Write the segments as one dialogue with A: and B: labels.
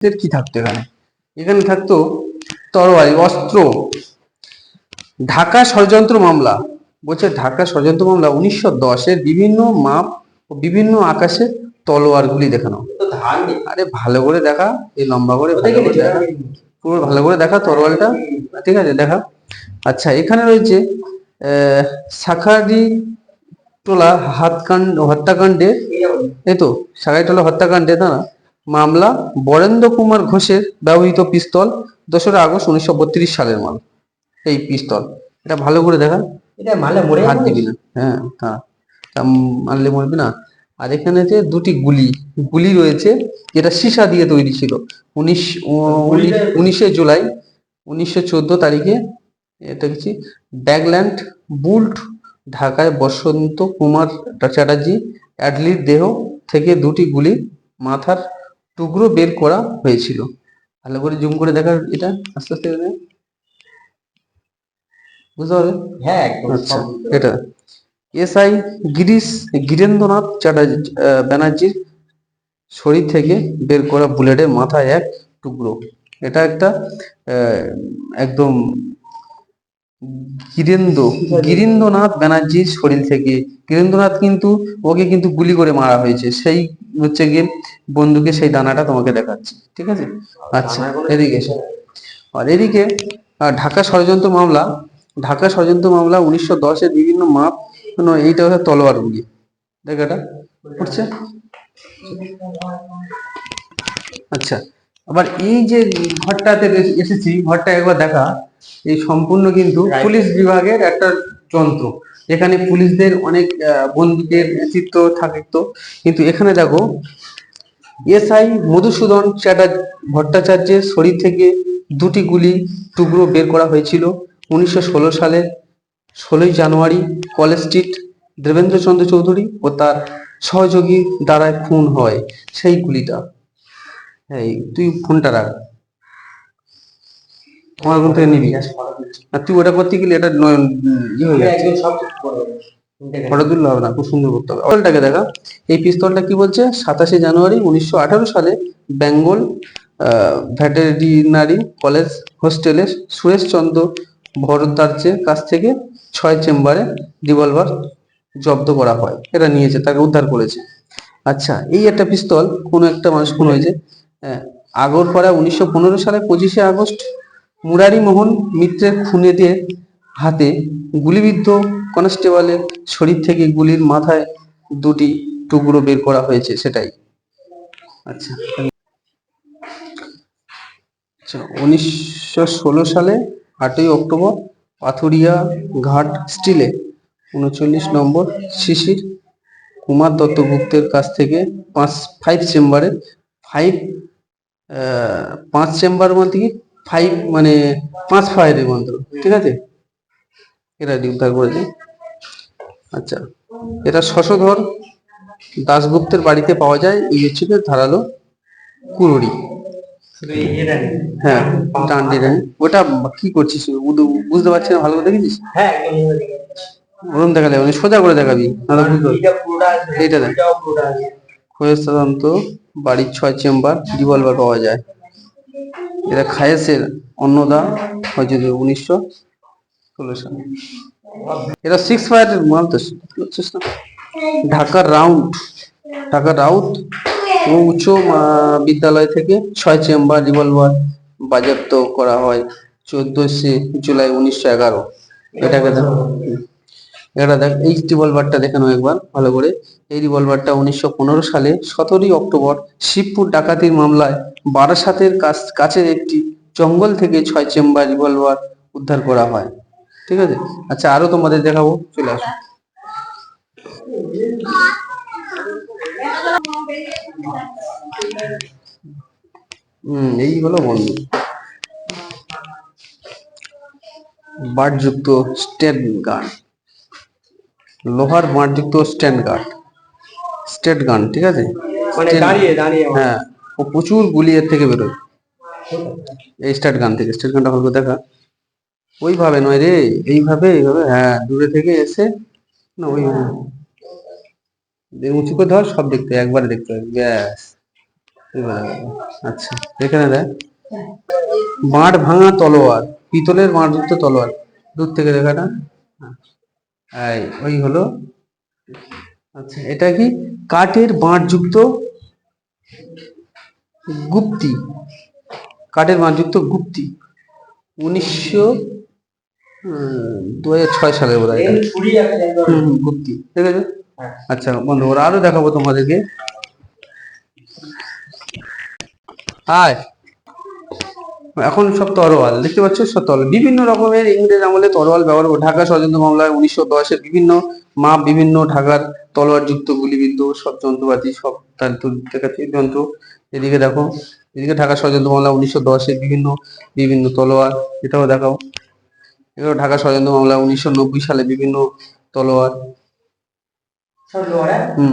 A: কি থাকতো এখানে? এখানে থাকতো তরবারি, অস্ত্র। ঢাকা ষড়যন্ত্র মামলা, বলছে ঢাকা ষড়যন্ত্র মামলা 1910-এর বিভিন্ন মাপ ও বিভিন্ন আকাশে তলোয়ারগুলি দেখানো। আরে ভালো করে দেখা, এই লম্বা করে ভালো করে দেখা, পুরো ভালো করে দেখা তরোয়ালটা, ঠিক আছে দেখা। আচ্ছা, এখানে রয়েছে শাখারি টোলা হত্যাকাণ্ডে, এই তো শাখারি টোলা হত্যাকাণ্ডে দ্বারা মামলা বরেন্দ্র কুমার ঘোষের ব্যবহৃত পিস্তল, 2রা আগস্ট 1932 সালের মাল। এই পিস্তল, এটা ভালো করে দেখা,
B: এটা মারলে মরে
A: হাত দিবি না, হ্যাঁ হ্যাঁ, মারলে মরবি না। আর এখানে যে দুটি গুলি রয়েছে, যেটা সীসা দিয়ে তৈরি ছিল। 19 জুলাই 1914 তারিখে এটা হচ্ছে ব্যাকল্যান্ড বুল্ট, ঢাকায় বসন্ত কুমার চ্যাটার্জি অ্যাডলির দেহ থেকে দুটি গুলি মাথার টুকরো বের করা হয়েছিল। ভালো করে জুম করে দেখা, এটা আস্তে আস্তে বুঝতে পারবে।
B: হ্যাঁ,
A: আচ্ছা, এটা এসআই গিরেন্দ্রনাথ চ্যাটার্জি ব্যানার্জির শরীর থেকে বের করা বুলেটের মাথায় এক টুকরো। এটা একটা একদম গিরীন্দ্রনাথ ব্যানার্জির শরীর থেকে, গিরীন্দ্রনাথ কিন্তু ওকে কিন্তু গুলি করে মারা হয়েছে, সেই হচ্ছে গিয়ে বন্দুকে সেই দানাটা তোমাকে দেখাচ্ছি, ঠিক আছে। আচ্ছা, এদিকে আর এদিকে ঢাকা ষড়যন্ত্র মামলা, 1910-এর বিভিন্ন মাপ, এইটা হচ্ছে তলোয়ারগুলি, দেখ এটা উঠছে। আচ্ছা, আবার এই যে ঘরটাতে এসেছি, ঘরটা একবার দেখা, এই সম্পূর্ণ কিন্তু পুলিশ বিভাগের একটা যন্ত্র। এখানে পুলিশদের অনেক বন্দুকের চিত্র থাকতো, কিন্তু এখানে দেখো এসআই মধুসূদন ভট্টাচার্যের শরীর থেকে দুটি গুলি টুকরো বের করা হয়েছিল 1916 সালে 16ই জানুয়ারি কলেজ স্ট্রিট দেবেন্দ্রচন্দ্র চৌধুরী ও তার সহযোগী দ্বারা খুন হয় সেই গুলিটা। হ্যাঁ, তুই ফোনটা রাখ, তোমার ওখান থেকে নিবি, আর তুই ওটা করতে গেলে এটা ইয়ে হয়ে যাচ্ছে, ফটো তুললে হবে না, খুব সুন্দর করতে হবে। পিস্তলটাকে দেখা, এই পিস্তলটা কি বলছে, 27শে জানুয়ারি 1918 সালে বেঙ্গল ভেটেরিনারি কলেজ হোস্টেলে সুরেশচন্দ্র ভরদ্বাজের কাছ থেকে 6 চেম্বারে রিভলভার জব্দ করা হয়, এটা নিয়েছে, তাকে উদ্ধার করেছে। আচ্ছা, এই একটা পিস্তল, কোনো একটা মানুষ খুন হয়েছে আগরপাড়া 1915 সালে 25শে আগস্ট মুরারি মোহন মিত্রের খুনিদের হাতে গুলিবিদ্ধ কনস্টেবলের শরীর থেকে গুলির মাথায় দুটি টুকরো বের করা হয়েছে, সেটাই। আচ্ছা, 1916 সালে 8ই অক্টোবর পাথুরিয়া ঘাট স্টিলে 39 নম্বর শিশির কুমার দত্তগুপ্তের কাছ থেকে 5 চেম্বারে 5 চেম্বার বলতে কি 5 মানে 5 ফায়ারের মন্ত্র, ঠিক আছে, এরা উদ্ধার করেছে। আচ্ছা, এটা শশধর দাশগুপ্তের বাড়িতে পাওয়া যায়, এই হচ্ছে ধারালো কুড়ুড়ি। হ্যাঁ, টান্ডি রানী, ওটা কি করছিস, বুঝতে পারছি না, ভালো করে দেখেছিস?
B: হ্যাঁ,
A: ওরম দেখালে মানে সোজা করে দেখাবি, এইটা দেখ, সাধারণত বাড়ির 6 চেম্বার রিভলভার পাওয়া যায়। এরা খায়েসের অন্নদা হয়েছে 1916 সালে। এরা 6 ফায়ারের মাল তো, ঢাকার রাউত ও উচ্চ বিদ্যালয় থেকে 6 চেম্বার রিভলভার বাজেয়াপ্ত করা হয় 14শে জুলাই 1911। এটাকে দেখ, এটা দেখ, এই রিভলভারটা দেখানো একবার ভালো করে। এই রিভলভারটা 1915 সালে 17ই অক্টোবর শিবপুর ডাকাতির মামলায় বারাসাতের কাছের একটি জঙ্গল থেকে 6 চেম্বার রিভলভার উদ্ধার করা হয়, ঠিক আছে। আচ্ছা, আরো তোমাদের দেখাবো, চলে আসো। এই হলো বন্ধু বাটযুক্ত স্টেট গান, লোহার বাটযুক্ত স্টেট গান, ঠিক আছে,
B: মানে দাঁড়িয়ে দাঁড়িয়ে,
A: হ্যাঁ, ও প্রচুর গুলি এর থেকে বেরোয় এই স্টেট গান থেকে। স্টেট গানটা ভালো করে দেখা, ওইভাবে নয় রে, এইভাবে, হ্যাঁ, দূরে থেকে এসে না, ওই উঁচু করে ধর, সব দেখতে একবারে দেখতে হবে, ব্যাস। এবার দেখো। আচ্ছা, এখানে দেখ বাঁট ভাঙা তলোয়ার, পিতলের বাঁটযুক্ত তলোয়ার, দূর থেকে দেখাটা। এই ওই হলো। আচ্ছা, এটা কি? কাঠের বাঁটযুক্ত গুপ্তি, কাঠের বাঁটযুক্ত গুপ্তি, 2006 সালের বোধ হয় এটা। গুপ্তি, ঠিক আছে। আচ্ছা বন্ধুরা, আরো দেখাবো তোমাদেরকে। হাই, এখন সব তরোয়াল দেখতে পাচ্ছ, সব তরোয়াল বিভিন্ন রকমের ইংরেজ আমলে তরোয়াল ব্যবহার করে। ঢাকা ষড়যন্ত্র মামলায় 1910-এর বিভিন্ন মাপ, বিভিন্ন ঢাকার তলোয়ার যুক্ত গুলিবিদ্ধ সব যন্ত্রপাতি, সব তার দেখাচ্ছি যন্ত্র। এদিকে দেখো, এদিকে ঢাকা ষড়যন্ত্র মামলা 1910-এর বিভিন্ন বিভিন্ন তলোয়ার, এটাও দেখাও। এগুলো ঢাকা ষড়যন্ত্র মামলা 1990 সালে বিভিন্ন তলোয়ার। হুম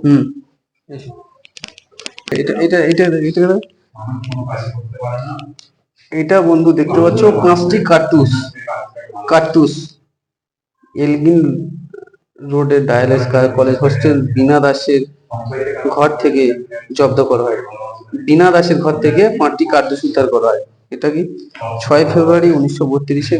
A: হুম এটা এটা এটা এটা এটা বন্ধু দেখতে পাচ্ছ 5টি কার্তুস, কার্তুস এলগিন রোডের ডায়ালিস কলেজ হোস্টেল বীণা দাসের ঘর থেকে জব্দ করা হয়। বীণা দাসের ঘর থেকে 5টি কার্তুস উদ্ধার করা হয়। এটা কি 6 ফেব্রুয়ারি 1932-এ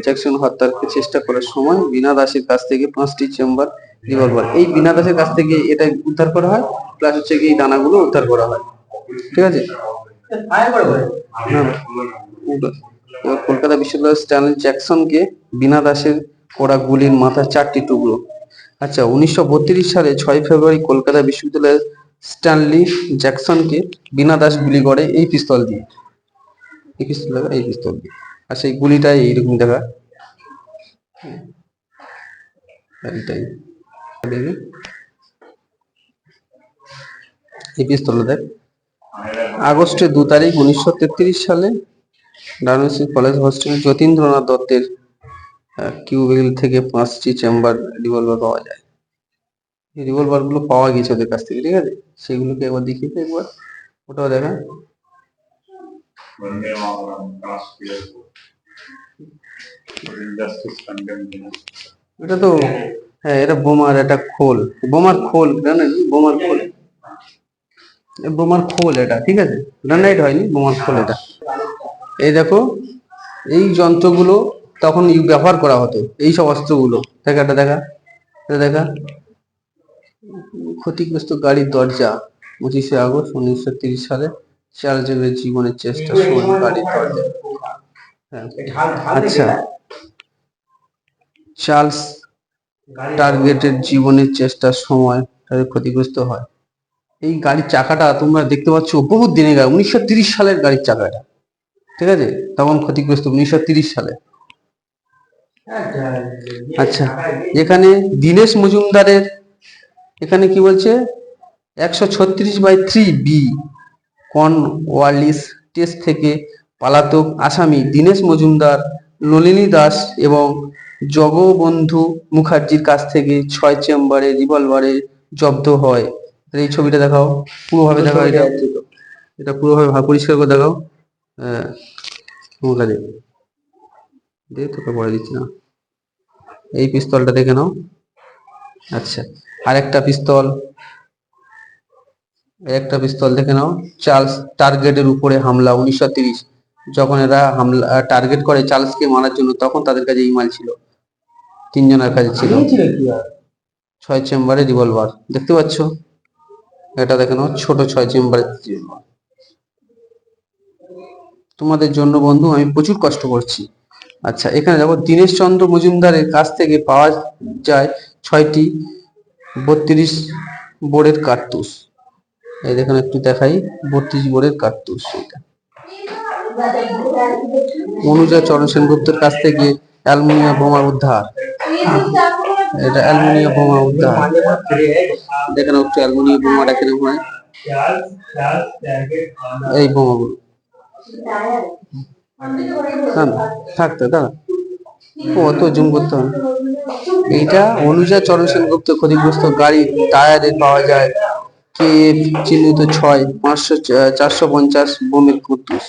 A: জ্যাকসন হত্যার চেষ্টা করার সময় বীণা দাসের কাছ থেকে 5টি চেম্বার রিভলভার, এই বীণা দাসের কাছ থেকে এটা উদ্ধার করা হয়, প্লাস হচ্ছে কি এই দানাগুলো উদ্ধার করা হয়, ঠিক আছে। এবার কলকাতা বিশ্ববিদ্যালয়ের স্ট্যানলি জ্যাকসনকে বীণা দাসের করা গুলির মাথার 4টি টুকরো। আচ্ছা, 1932 সালে 6 ফেব্রুয়ারি কলকাতা বিশ্ববিদ্যালয়ের স্ট্যানলি জ্যাকসনকে বীণা দাস গুলি করে এই পিস্তল দিয়ে, এই পিস্তল দেখা, এই পিস্তল দিয়ে। আর সেই গুলিটা এইরকম দেখা, এইটাই দেখবি এই পিস্তল দেখ। আগস্টের 2 তারিখ 1933 সালে ডানমিস্ট্রি কলেজ হোস্টেলে যতীন্দ্রনাথ দত্তের কিউবেল থেকে 5টি চেম্বার রিভলভার পাওয়া যায়। এই রিভলভার গুলো পাওয়া গেছে ওদের কাছ থেকে, ঠিক আছে। সেগুলোকে একবার দেখিয়ে দে, একবার ওটাও দেখা। এটা তো, হ্যাঁ, এটা বোমার একটা খোল, বোমার খোল জানেন, বোমার খোল, বোমার খোল এটা, ঠিক আছে। গ্রানাইট হয়নি, বোমার খোল এটা। এই দেখো, এই যন্ত্রগুলো তখন ব্যবহার করা হতো, এই সব অস্ত্রগুলো। দেখা, এটা দেখা, এটা দেখা। ক্ষতিগ্রস্ত গাড়ির দরজা, 25শে আগস্ট 1930 সালে চার্লসের জীবনের চেষ্টা সময় গাড়ির দরজা। হ্যাঁ, আচ্ছা, চার্লস টার্গেটের জীবনের চেষ্টার সময় তাদের ক্ষতিগ্রস্ত হয়। এই গাড়ির চাকাটা তোমরা দেখতে পাচ্ছ বহুত দিনের গাড়ি, 1930 সালের গাড়ির চাকাটা, ঠিক আছে। তখন ক্ষতিগ্রস্ত 1930 সালে। আচ্ছা, এখানে দীনেশ মজুমদারের, এখানে কি বলছে, 136/3B কর্নওয়ালিস টেস্ট থেকে পলাতক আসামি দীনেশ মজুমদার, নলিনী দাস এবং জগবন্ধু মুখার্জির কাছ থেকে 6 চেম্বারে রিভলভারে জব্দ হয়। এই ছবিটা দেখাও, পুরোভাবে দেখাও, এটা এটা পুরোভাবে পরিষ্কার করে দেখাও। তোমাকে দে, তোকে পরে দিচ্ছি না। এই পিস্তলটা দেখে নাও। আচ্ছা, আরেকটা পিস্তল, একটা পিস্তল দেখে নাও। চার্লস টার্গেটের উপরে হামলা 1930, যখন এরা হামলা টার্গেট করে চার্লসকে মারার জন্য, তখন তাদের কাছে এই মাল ছিল, 3 জনের কাছে ছিল 6 চেম্বারে রিভলভার, দেখতে পাচ্ছ। এটা দেখে নাও, ছোট 6 চেম্বারের রিভলভার। তোমাদের জন্য বন্ধু আমি প্রচুর কষ্ট করছি। আচ্ছা, এখানে দেখো, দীনেশ চন্দ্র মজুমদারের কাছ থেকে পাওয়া যায় 6টি 32 বোরের কার্তুস। এই দেখুন, একটু দেখাই, 32 বোরের কার্তুস। এটা অনুজা চরণ সেনগুপ্তের কাছ থেকে অ্যালুমিনিয়াম বোমা উদ্ধার। এটা অ্যালুমিনিয়াম বোমা উদ্ধার, দেখেন একটু অ্যালুমিনিয়াম বোমাটা কিরকম হয়, এই বোমাগুলো। থাকতে দাঁড়া, অত জুম করতে হবে। এইটা অনুজা চরণ সেনগুপ্ত ক্ষতিগ্রস্ত গাড়ি টায়ারে পাওয়া যায় KF চিহ্নিত 6 450 বোমের কার্তুস।